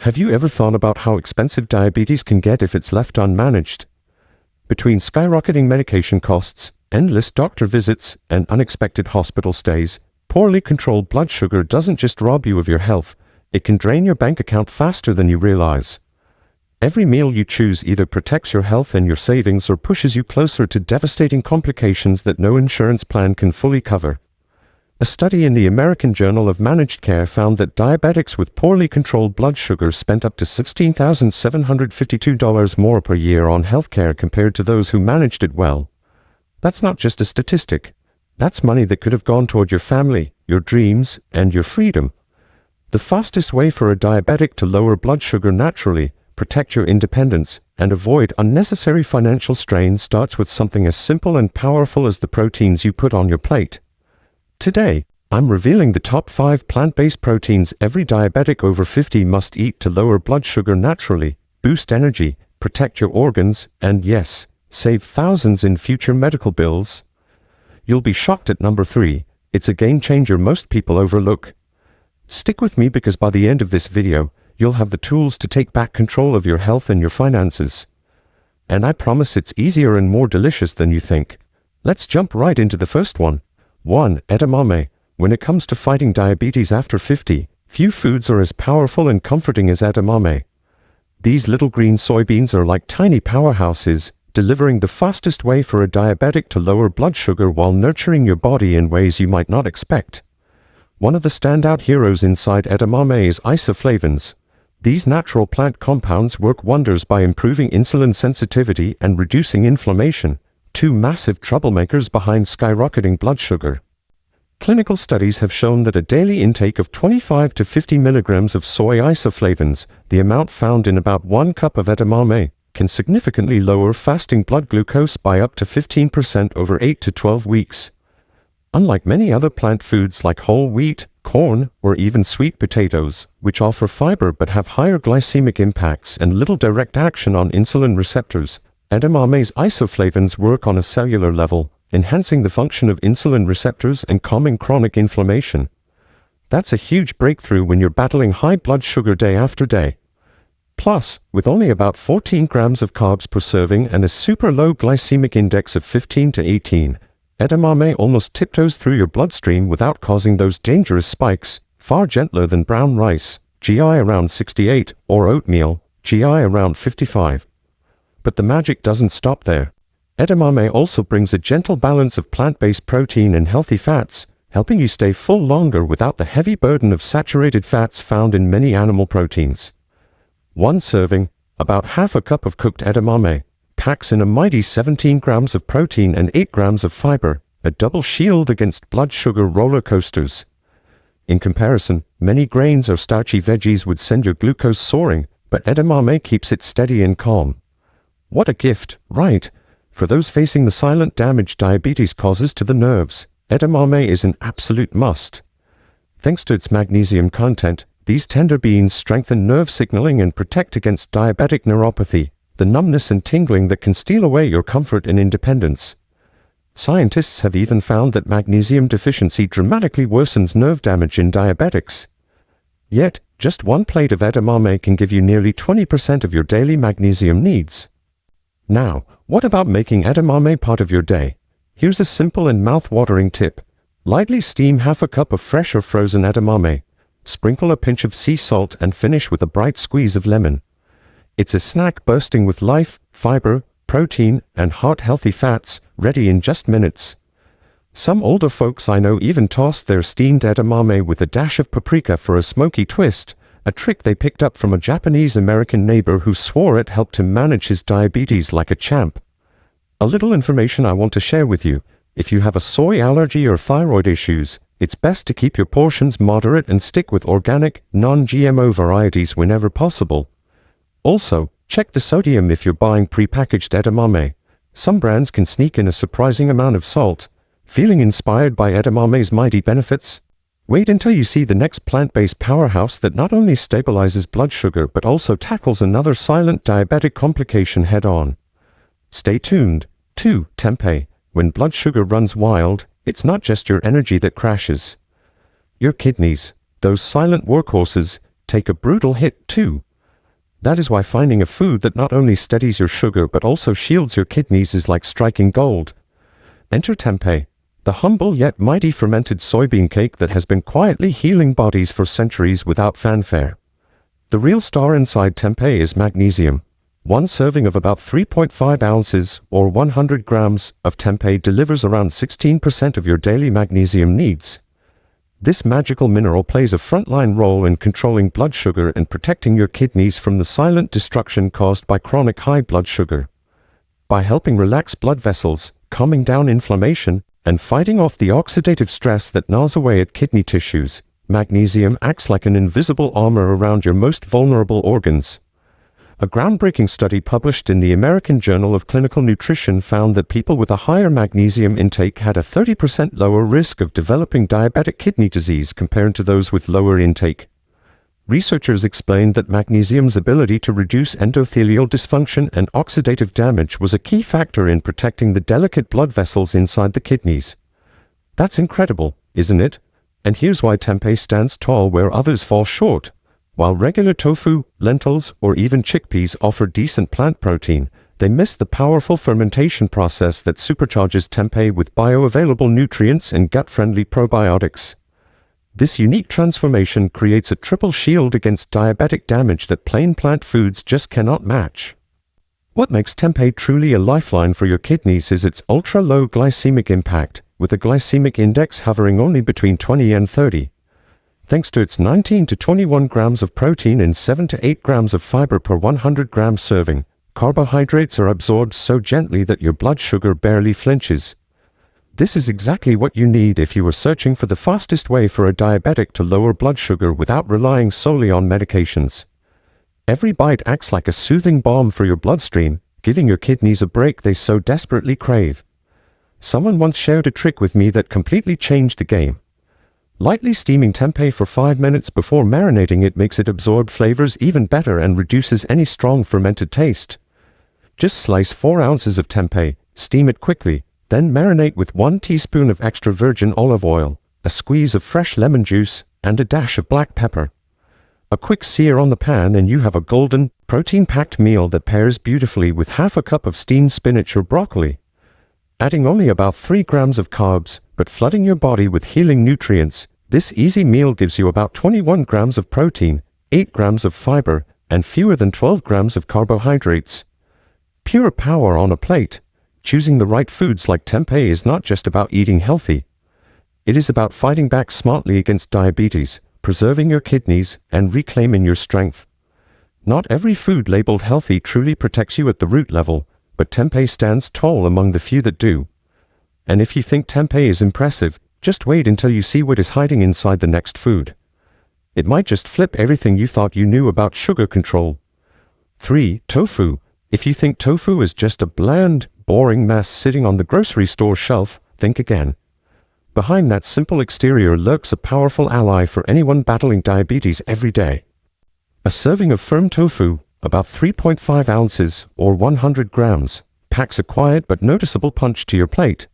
Have you ever thought about how expensive diabetes can get if it's left unmanaged? Between skyrocketing medication costs, endless doctor visits, and unexpected hospital stays, poorly controlled blood sugar doesn't just rob you of your health, it can drain your bank account faster than you realize. Every meal you choose either protects your health and your savings or pushes you closer to devastating complications that no insurance plan can fully cover. A study in the American Journal of Managed Care found that diabetics with poorly controlled blood sugar spent up to $16,752 more per year on healthcare compared to those who managed it well. That's not just a statistic. That's money that could have gone toward your family, your dreams, and your freedom. The fastest way for a diabetic to lower blood sugar naturally, protect your independence, and avoid unnecessary financial strain starts with something as simple and powerful as the proteins you put on your plate. Today, I'm revealing the top 5 plant-based proteins every diabetic over 50 must eat to lower blood sugar naturally, boost energy, protect your organs, and yes, save thousands in future medical bills. You'll be shocked at number 3. It's a game changer most people overlook. Stick with me because by the end of this video, you'll have the tools to take back control of your health and your finances. And I promise it's easier and more delicious than you think. Let's jump right into the first one. 1. Edamame. When it comes to fighting diabetes after 50, few foods are as powerful and comforting as edamame. These little green soybeans are like tiny powerhouses, delivering the fastest way for a diabetic to lower blood sugar while nurturing your body in ways you might not expect. One of the standout heroes inside edamame is isoflavones. These natural plant compounds work wonders by improving insulin sensitivity and reducing inflammation, 2 massive troublemakers behind skyrocketing blood sugar. Clinical studies have shown that a daily intake of 25 to 50 milligrams of soy isoflavones, the amount found in about 1 cup of edamame, can significantly lower fasting blood glucose by up to 15% over 8 to 12 weeks. Unlike many other plant foods like whole wheat, corn, or even sweet potatoes, which offer fiber but have higher glycemic impacts and little direct action on insulin receptors, edamame's isoflavones work on a cellular level, enhancing the function of insulin receptors and calming chronic inflammation. That's a huge breakthrough when you're battling high blood sugar day after day. Plus, with only about 14 grams of carbs per serving and a super low glycemic index of 15 to 18, edamame almost tiptoes through your bloodstream without causing those dangerous spikes, far gentler than brown rice, GI around 68, or oatmeal, GI around 55. But the magic doesn't stop there. Edamame also brings a gentle balance of plant-based protein and healthy fats, helping you stay full longer without the heavy burden of saturated fats found in many animal proteins. 1 serving, about half a cup of cooked edamame, packs in a mighty 17 grams of protein and 8 grams of fiber, a double shield against blood sugar roller coasters. In comparison, many grains or starchy veggies would send your glucose soaring, but edamame keeps it steady and calm. What a gift, right? For those facing the silent damage diabetes causes to the nerves, edamame is an absolute must. Thanks to its magnesium content, these tender beans strengthen nerve signaling and protect against diabetic neuropathy, the numbness and tingling that can steal away your comfort and independence. Scientists have even found that magnesium deficiency dramatically worsens nerve damage in diabetics. Yet, just 1 plate of edamame can give you nearly 20% of your daily magnesium needs. Now, what about making edamame part of your day? Here's a simple and mouth-watering tip. Lightly steam half a cup of fresh or frozen edamame. Sprinkle a pinch of sea salt and finish with a bright squeeze of lemon. It's a snack bursting with life, fiber, protein, and heart-healthy fats, ready in just minutes. Some older folks I know even toss their steamed edamame with a dash of paprika for a smoky twist, a trick they picked up from a Japanese-American neighbor who swore it helped him manage his diabetes like a champ. A little information I want to share with you. If you have a soy allergy or thyroid issues, it's best to keep your portions moderate and stick with organic, non-GMO varieties whenever possible. Also, check the sodium if you're buying pre-packaged edamame. Some brands can sneak in a surprising amount of salt. Feeling inspired by edamame's mighty benefits? Wait until you see the next plant-based powerhouse that not only stabilizes blood sugar but also tackles another silent diabetic complication head-on. Stay tuned. 2. Tempeh. When blood sugar runs wild, it's not just your energy that crashes. Your kidneys, those silent workhorses, take a brutal hit too. That is why finding a food that not only steadies your sugar but also shields your kidneys is like striking gold. Enter tempeh, the humble yet mighty fermented soybean cake that has been quietly healing bodies for centuries without fanfare. The real star inside tempeh is magnesium. One serving of about 3.5 ounces, or 100 grams, of tempeh delivers around 16% of your daily magnesium needs. This magical mineral plays a frontline role in controlling blood sugar and protecting your kidneys from the silent destruction caused by chronic high blood sugar. By helping relax blood vessels, calming down inflammation, and fighting off the oxidative stress that gnaws away at kidney tissues, magnesium acts like an invisible armor around your most vulnerable organs. A groundbreaking study published in the American Journal of Clinical Nutrition found that people with a higher magnesium intake had a 30% lower risk of developing diabetic kidney disease compared to those with lower intake. Researchers explained that magnesium's ability to reduce endothelial dysfunction and oxidative damage was a key factor in protecting the delicate blood vessels inside the kidneys. That's incredible, isn't it? And here's why tempeh stands tall where others fall short. While regular tofu, lentils, or even chickpeas offer decent plant protein, they miss the powerful fermentation process that supercharges tempeh with bioavailable nutrients and gut-friendly probiotics. This unique transformation creates a triple shield against diabetic damage that plain plant foods just cannot match. What makes tempeh truly a lifeline for your kidneys is its ultra-low glycemic impact, with a glycemic index hovering only between 20 and 30. Thanks to its 19 to 21 grams of protein and 7 to 8 grams of fiber per 100 gram serving, carbohydrates are absorbed so gently that your blood sugar barely flinches. This is exactly what you need if you are searching for the fastest way for a diabetic to lower blood sugar without relying solely on medications. Every bite acts like a soothing balm for your bloodstream, giving your kidneys a break they so desperately crave. Someone once shared a trick with me that completely changed the game. Lightly steaming tempeh for 5 minutes before marinating it makes it absorb flavors even better and reduces any strong fermented taste. Just slice 4 ounces of tempeh, steam it quickly, then marinate with 1 teaspoon of extra virgin olive oil, a squeeze of fresh lemon juice, and a dash of black pepper. A quick sear on the pan and you have a golden, protein-packed meal that pairs beautifully with half a cup of steamed spinach or broccoli. Adding only about 3 grams of carbs, but flooding your body with healing nutrients, this easy meal gives you about 21 grams of protein, 8 grams of fiber, and fewer than 12 grams of carbohydrates. Pure power on a plate. Choosing the right foods like tempeh is not just about eating healthy. It is about fighting back smartly against diabetes, preserving your kidneys, and reclaiming your strength. Not every food labeled healthy truly protects you at the root level, but tempeh stands tall among the few that do. And if you think tempeh is impressive, just wait until you see what is hiding inside the next food. It might just flip everything you thought you knew about sugar control. 3. Tofu. If you think tofu is just a bland, boring mess sitting on the grocery store shelf, think again. Behind that simple exterior lurks a powerful ally for anyone battling diabetes every day. A serving of firm tofu, about 3.5 ounces, or 100 grams, packs a quiet but noticeable punch to your plate.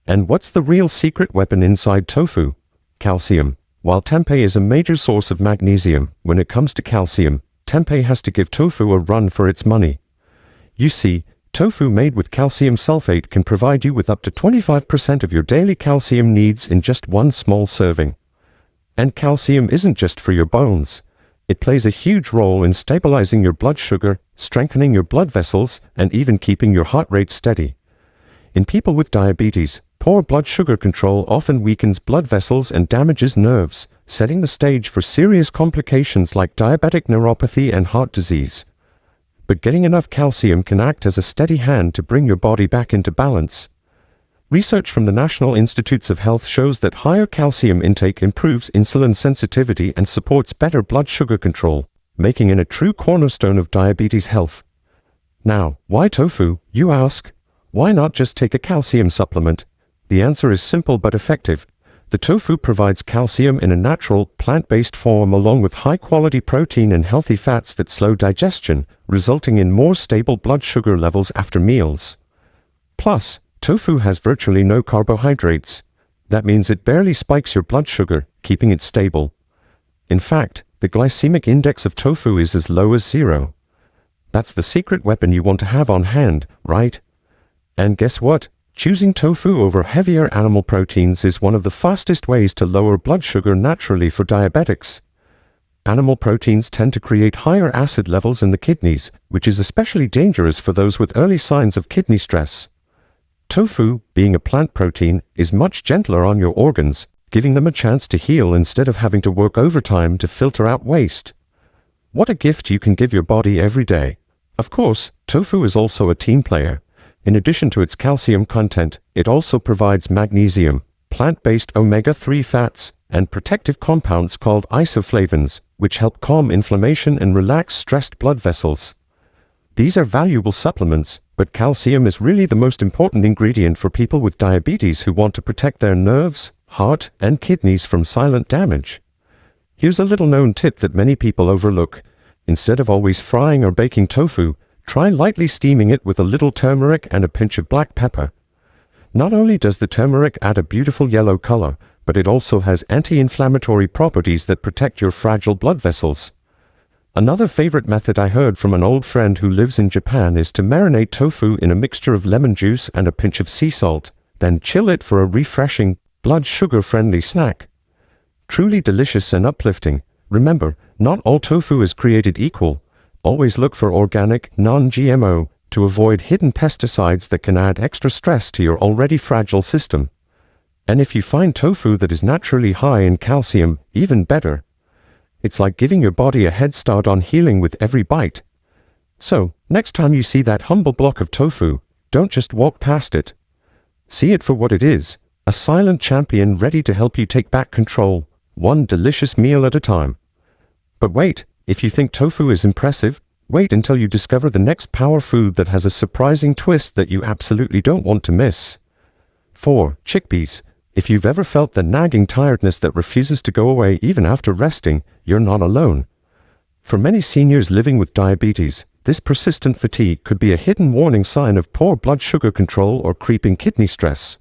And what's the real secret weapon inside tofu? Calcium. While tempeh is a major source of magnesium, when it comes to calcium, tempeh has to give tofu a run for its money. You see, tofu made with calcium sulfate can provide you with up to 25% of your daily calcium needs in just one small serving. And calcium isn't just for your bones. It plays a huge role in stabilizing your blood sugar, strengthening your blood vessels, and even keeping your heart rate steady. In people with diabetes, poor blood sugar control often weakens blood vessels and damages nerves, setting the stage for serious complications like diabetic neuropathy and heart disease. But getting enough calcium can act as a steady hand to bring your body back into balance. Research from the National Institutes of Health shows that higher calcium intake improves insulin sensitivity and supports better blood sugar control, making it a true cornerstone of diabetes health. Now, why tofu, you ask? Why not just take a calcium supplement? The answer is simple but effective. The tofu provides calcium in a natural, plant-based form along with high-quality protein and healthy fats that slow digestion, resulting in more stable blood sugar levels after meals. Plus, tofu has virtually no carbohydrates. That means it barely spikes your blood sugar, keeping it stable. In fact, The glycemic index of tofu is as low as 0. That's the secret weapon you want to have on hand, right? And guess what? Choosing tofu over heavier animal proteins is one of the fastest ways to lower blood sugar naturally for diabetics. Animal proteins tend to create higher acid levels in the kidneys, which is especially dangerous for those with early signs of kidney stress. Tofu, being a plant protein, is much gentler on your organs, giving them a chance to heal instead of having to work overtime to filter out waste. What a gift you can give your body every day. Of course, tofu is also a team player. In addition to its calcium content, it also provides magnesium, plant-based omega-3 fats, and protective compounds called isoflavones, which help calm inflammation and relax stressed blood vessels. These are valuable supplements, but calcium is really the most important ingredient for people with diabetes who want to protect their nerves, heart, and kidneys from silent damage. Here's a little-known tip that many people overlook. Instead of always frying or baking tofu, try lightly steaming it with a little turmeric and a pinch of black pepper. Not only does the turmeric add a beautiful yellow color, but it also has anti-inflammatory properties that protect your fragile blood vessels. Another favorite method I heard from an old friend who lives in Japan is to marinate tofu in a mixture of lemon juice and a pinch of sea salt, then chill it for a refreshing, blood sugar-friendly snack. Truly delicious and uplifting. Remember, not all tofu is created equal. Always look for organic, non-GMO, to avoid hidden pesticides that can add extra stress to your already fragile system. And if you find tofu that is naturally high in calcium, even better. It's like giving your body a head start on healing with every bite. So, next time you see that humble block of tofu, don't just walk past it. See it for what it is, a silent champion ready to help you take back control, one delicious meal at a time. But wait, if you think tofu is impressive, wait until you discover the next power food that has a surprising twist that you absolutely don't want to miss. 4. Chickpeas. If you've ever felt the nagging tiredness that refuses to go away even after resting, you're not alone. For many seniors living with diabetes, this persistent fatigue could be a hidden warning sign of poor blood sugar control or creeping kidney stress.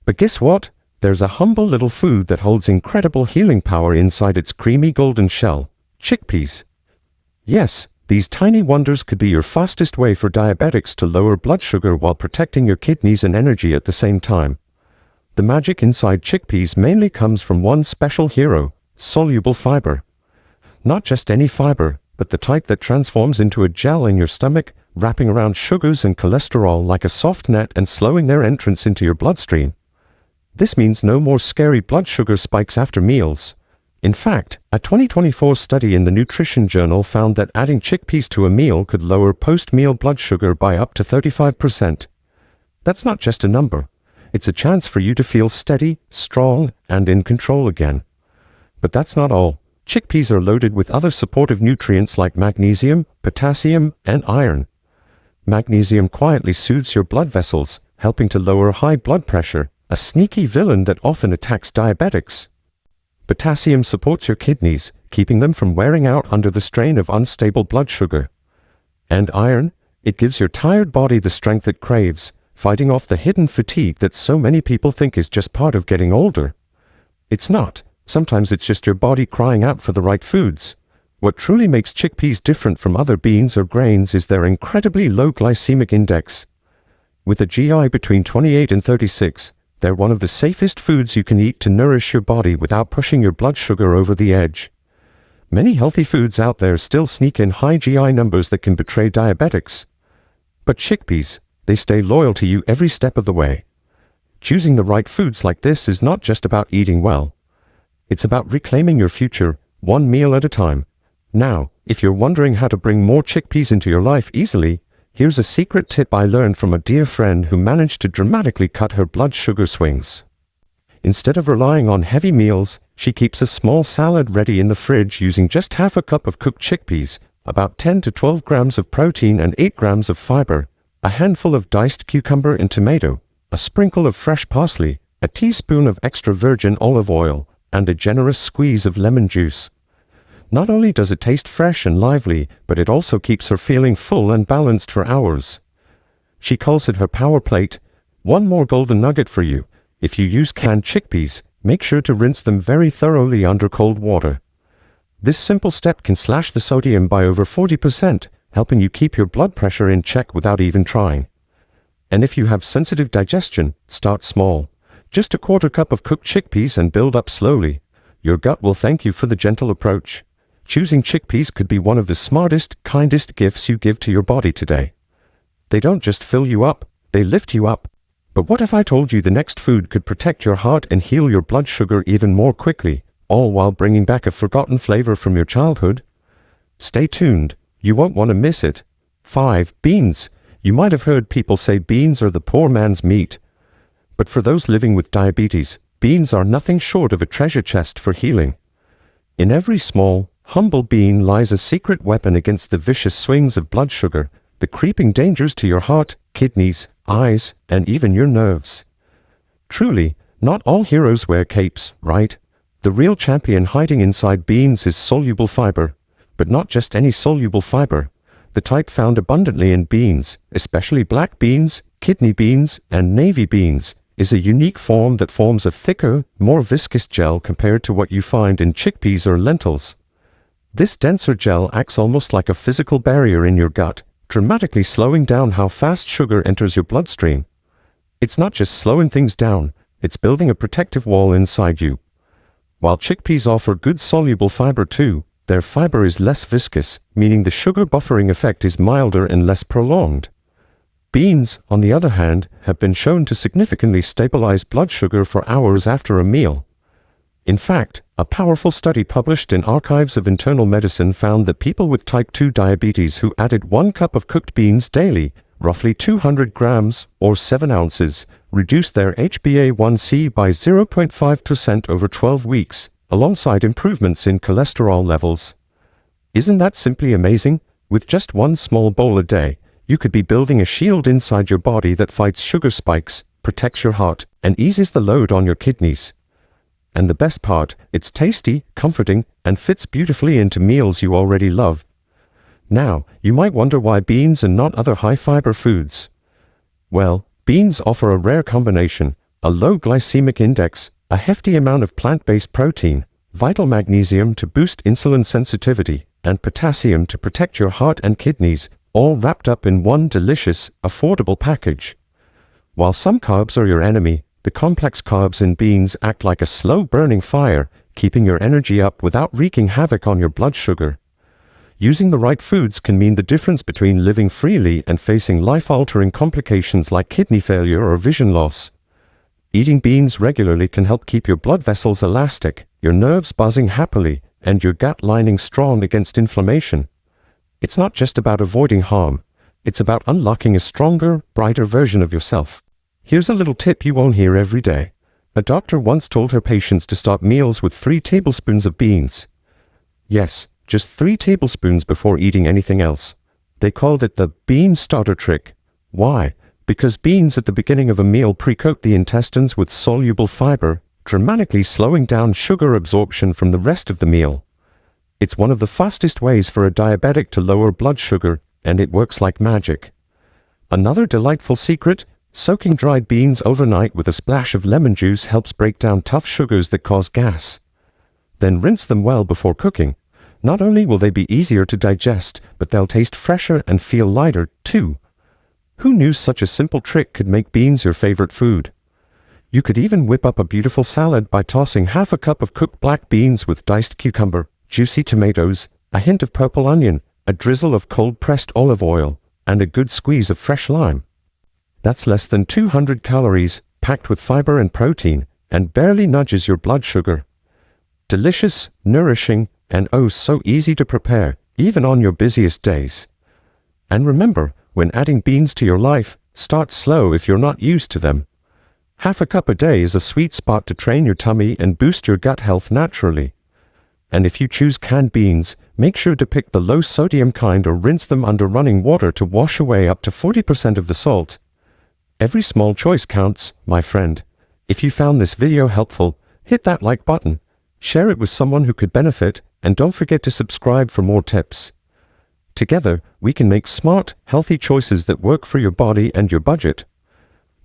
But guess what? There's a humble little food that holds incredible healing power inside its creamy golden shell. Chickpeas. Yes, these tiny wonders could be your fastest way for diabetics to lower blood sugar while protecting your kidneys and energy at the same time. The magic inside chickpeas mainly comes from one special hero, soluble fiber. Not just any fiber, but the type that transforms into a gel in your stomach, wrapping around sugars and cholesterol like a soft net and slowing their entrance into your bloodstream. This means no more scary blood sugar spikes after meals. In fact, a 2024 study in the Nutrition Journal found that adding chickpeas to a meal could lower post-meal blood sugar by up to 35%. That's not just a number. It's a chance for you to feel steady, strong, and in control again. But that's not all. Chickpeas are loaded with other supportive nutrients like magnesium, potassium, and iron. Magnesium quietly soothes your blood vessels, helping to lower high blood pressure, a sneaky villain that often attacks diabetics. Potassium supports your kidneys, keeping them from wearing out under the strain of unstable blood sugar. And iron, it gives your tired body the strength it craves, fighting off the hidden fatigue that so many people think is just part of getting older. It's not. Sometimes it's just your body crying out for the right foods. What truly makes chickpeas different from other beans or grains is their incredibly low glycemic index. With a GI between 28 and 36, they're one of the safest foods you can eat to nourish your body without pushing your blood sugar over the edge. Many healthy foods out there still sneak in high GI numbers that can betray diabetics. But chickpeas, they stay loyal to you every step of the way. Choosing the right foods like this is not just about eating well. It's about reclaiming your future, one meal at a time. Now, if you're wondering how to bring more chickpeas into your life easily, here's a secret tip I learned from a dear friend who managed to dramatically cut her blood sugar swings. Instead of relying on heavy meals, she keeps a small salad ready in the fridge using just half a cup of cooked chickpeas, about 10 to 12 grams of protein and 8 grams of fiber, a handful of diced cucumber and tomato, a sprinkle of fresh parsley, a teaspoon of extra virgin olive oil, and a generous squeeze of lemon juice. Not only does it taste fresh and lively, but it also keeps her feeling full and balanced for hours. She calls it her power plate. One more golden nugget for you. If you use canned chickpeas, make sure to rinse them very thoroughly under cold water. This simple step can slash the sodium by over 40%, helping you keep your blood pressure in check without even trying. And if you have sensitive digestion, start small. Just a quarter cup of cooked chickpeas and build up slowly. Your gut will thank you for the gentle approach. Choosing chickpeas could be one of the smartest, kindest gifts you give to your body today. They don't just fill you up, they lift you up. But what if I told you the next food could protect your heart and heal your blood sugar even more quickly, all while bringing back a forgotten flavor from your childhood? Stay tuned, you won't want to miss it. 5. Beans. You might have heard people say beans are the poor man's meat. But for those living with diabetes, beans are nothing short of a treasure chest for healing. In every small, humble bean lies a secret weapon against the vicious swings of blood sugar, the creeping dangers to your heart, kidneys, eyes, and even your nerves. Truly, not all heroes wear capes, right? The real champion hiding inside beans is soluble fiber, but not just any soluble fiber. The type found abundantly in beans, especially black beans, kidney beans, and navy beans, is a unique form that forms a thicker, more viscous gel compared to what you find in chickpeas or lentils. This denser gel acts almost like a physical barrier in your gut, dramatically slowing down how fast sugar enters your bloodstream. It's not just slowing things down, it's building a protective wall inside you. While chickpeas offer good soluble fiber too, their fiber is less viscous, meaning the sugar buffering effect is milder and less prolonged. Beans, on the other hand, have been shown to significantly stabilize blood sugar for hours after a meal. In fact, a powerful study published in Archives of Internal Medicine found that people with type 2 diabetes who added 1 cup of cooked beans daily, roughly 200 grams or 7 ounces, reduced their HbA1c by 0.5% over 12 weeks, alongside improvements in cholesterol levels. Isn't that simply amazing? With just one small bowl a day, you could be building a shield inside your body that fights sugar spikes, protects your heart, and eases the load on your kidneys. And the best part, it's tasty, comforting, and fits beautifully into meals you already love. Now, you might wonder why beans and not other high-fiber foods. Well, beans offer a rare combination: a low glycemic index, a hefty amount of plant-based protein, vital magnesium to boost insulin sensitivity, and potassium to protect your heart and kidneys, all wrapped up in one delicious, affordable package. While some carbs are your enemy, the complex carbs in beans act like a slow-burning fire, keeping your energy up without wreaking havoc on your blood sugar. Using the right foods can mean the difference between living freely and facing life-altering complications like kidney failure or vision loss. Eating beans regularly can help keep your blood vessels elastic, your nerves buzzing happily, and your gut lining strong against inflammation. It's not just about avoiding harm, it's about unlocking a stronger, brighter version of yourself. Here's a little tip you won't hear every day. A doctor once told her patients to start meals with 3 tablespoons of beans. Yes, just 3 tablespoons before eating anything else. They called it the bean starter trick. Why? Because beans at the beginning of a meal pre-coat the intestines with soluble fiber, dramatically slowing down sugar absorption from the rest of the meal. It's one of the fastest ways for a diabetic to lower blood sugar, and it works like magic. Another delightful secret: soaking dried beans overnight with a splash of lemon juice helps break down tough sugars that cause gas. Then rinse them well before cooking. Not only will they be easier to digest, but they'll taste fresher and feel lighter, too. Who knew such a simple trick could make beans your favorite food? You could even whip up a beautiful salad by tossing half a cup of cooked black beans with diced cucumber, juicy tomatoes, a hint of purple onion, a drizzle of cold-pressed olive oil, and a good squeeze of fresh lime. That's less than 200 calories, packed with fiber and protein, and barely nudges your blood sugar. Delicious, nourishing, and oh so easy to prepare, even on your busiest days. And remember, when adding beans to your life, start slow if you're not used to them. Half a cup a day is a sweet spot to train your tummy and boost your gut health naturally. And if you choose canned beans, make sure to pick the low-sodium kind or rinse them under running water to wash away up to 40% of the salt. Every small choice counts, my friend. If you found this video helpful, hit that like button, share it with someone who could benefit, and don't forget to subscribe for more tips. Together, we can make smart, healthy choices that work for your body and your budget.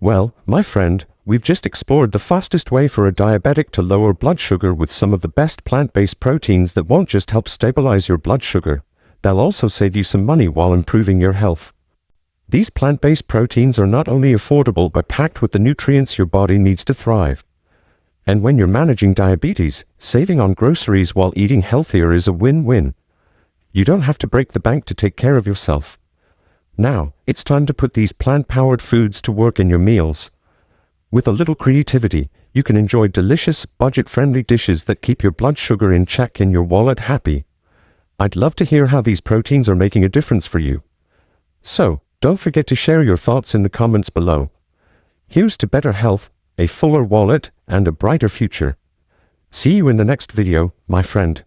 Well, my friend, we've just explored the fastest way for a diabetic to lower blood sugar with some of the best plant-based proteins that won't just help stabilize your blood sugar, they'll also save you some money while improving your health. These plant-based proteins are not only affordable but packed with the nutrients your body needs to thrive. And when you're managing diabetes, saving on groceries while eating healthier is a win-win. You don't have to break the bank to take care of yourself. Now, it's time to put these plant-powered foods to work in your meals. With a little creativity, you can enjoy delicious, budget-friendly dishes that keep your blood sugar in check and your wallet happy. I'd love to hear how these proteins are making a difference for you. So, don't forget to share your thoughts in the comments below. Here's to better health, a fuller wallet, and a brighter future. See you in the next video, my friend.